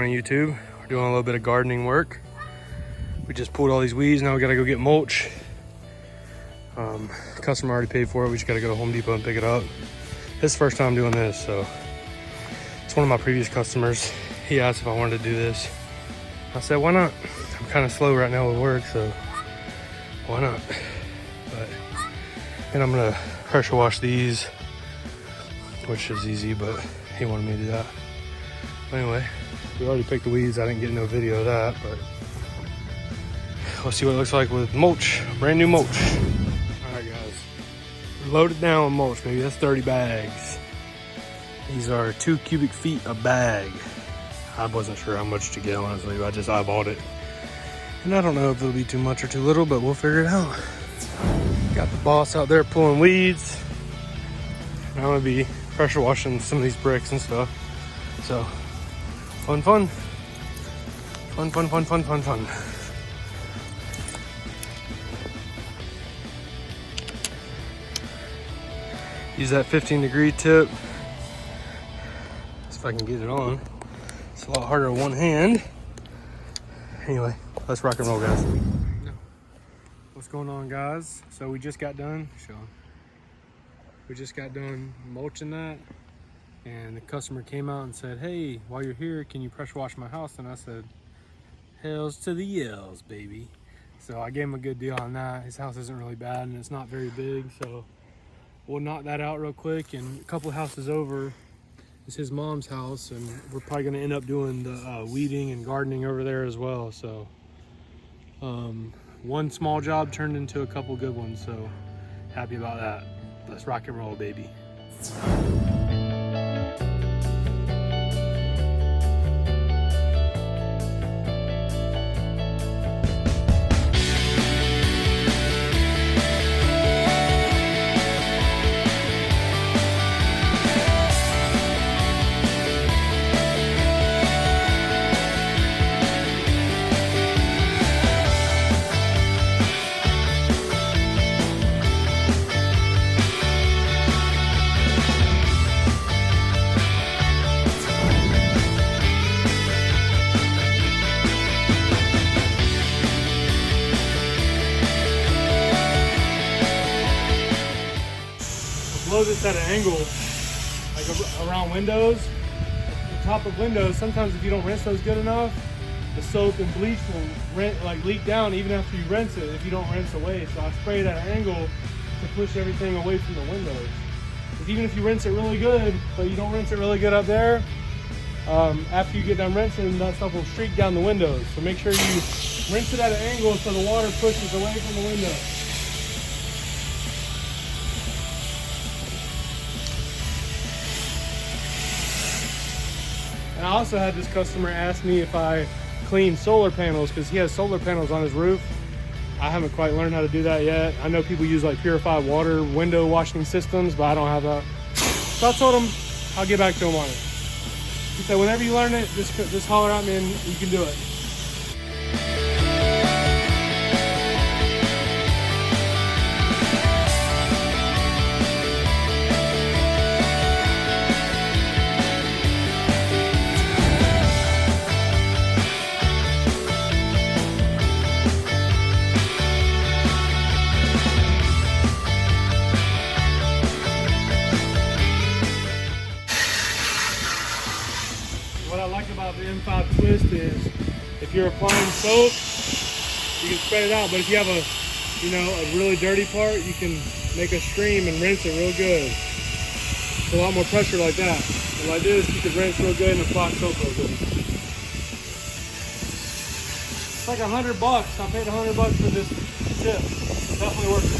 YouTube. We're doing a little bit of gardening work. We just pulled all these weeds. Now we gotta go get mulch. Customer already paid for it. We just gotta go to Home Depot and pick it up. This is the first time doing this, so it's one of my previous customers. He asked if I wanted to do this. I said, why not? I'm kind of slow right now with work, so why not? And I'm gonna pressure wash these, which is easy, but he wanted me to do that. Anyway, we already picked the weeds. I didn't get no video of that, but we'll see what it looks like with mulch, brand new mulch. All right, guys, we're loaded down with mulch, baby. That's 30 bags. These are 2 cubic feet a bag. I wasn't sure how much to get, honestly. I just eyeballed it. And I don't know if it'll be too much or too little, but we'll figure it out. Got the boss out there pulling weeds. I'm gonna be pressure washing some of these bricks and stuff. So, fun. Use that 15-degree tip. See if I can get it on. It's a lot harder with one hand. Anyway, let's rock and roll, guys. What's going on, guys? So we just got done, we just got done mulching that, and the customer came out and said, hey, while you're here, can you pressure wash my house? And I said, hells to the yells, baby. So I gave him a good deal on that. His house isn't really bad and it's not very big, so we'll knock that out real quick. And a couple houses over is his mom's house, and we're probably gonna end up doing the weeding and gardening over there as well. So one small job turned into a couple good ones, so happy about that. Let's rock and roll, baby. Blow this at an angle, like around windows, the top of windows. Sometimes if you don't rinse those good enough, the soap and bleach will leak down even after you rinse it if you don't rinse away. So I spray it at an angle to push everything away from the windows. Because even if you rinse it really good, but you don't rinse it really good up there, after you get done rinsing, that stuff will streak down the windows. So make sure you rinse it at an angle so the water pushes away from the window. And I also had this customer ask me if I clean solar panels, because he has solar panels on his roof. I haven't quite learned how to do that yet. I know people use like purified water window washing systems, but I don't have that. So I told him I'll get back to him on it. He said, whenever you learn it, just holler at me and you can do it. What I like about the M5 twist is if you're applying soap, you can spread it out, but if you have a really dirty part, you can make a stream and rinse it real good. It's a lot more pressure like that. And like this, you can rinse real good and apply soap real good. It's like $100. I paid $100 for this tip. It's definitely worth it.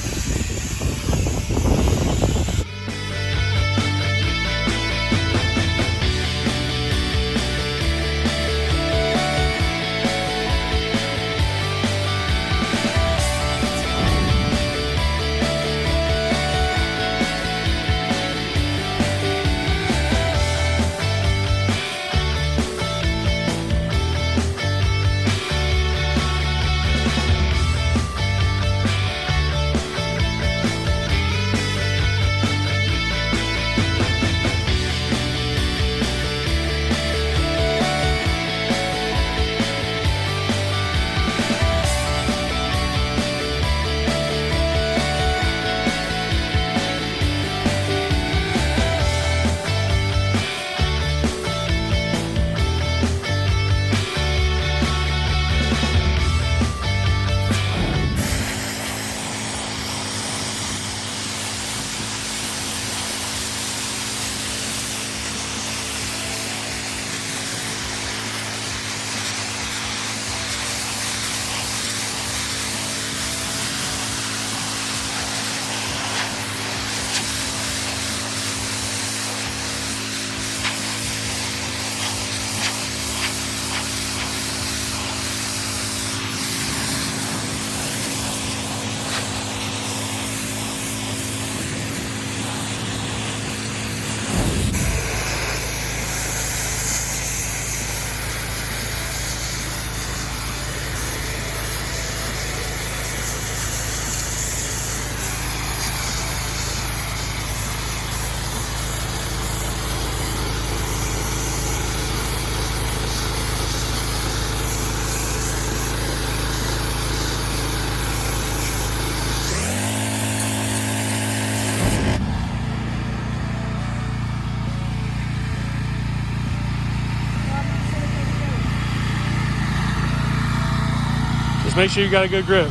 make sure you got a good grip.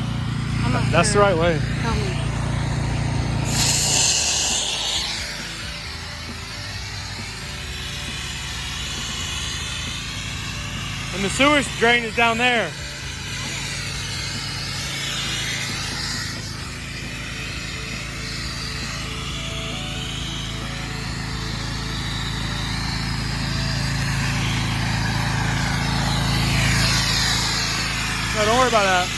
I'm not That's sure. the right way. Tell me. And the sewer drain is down there. No, don't worry about that.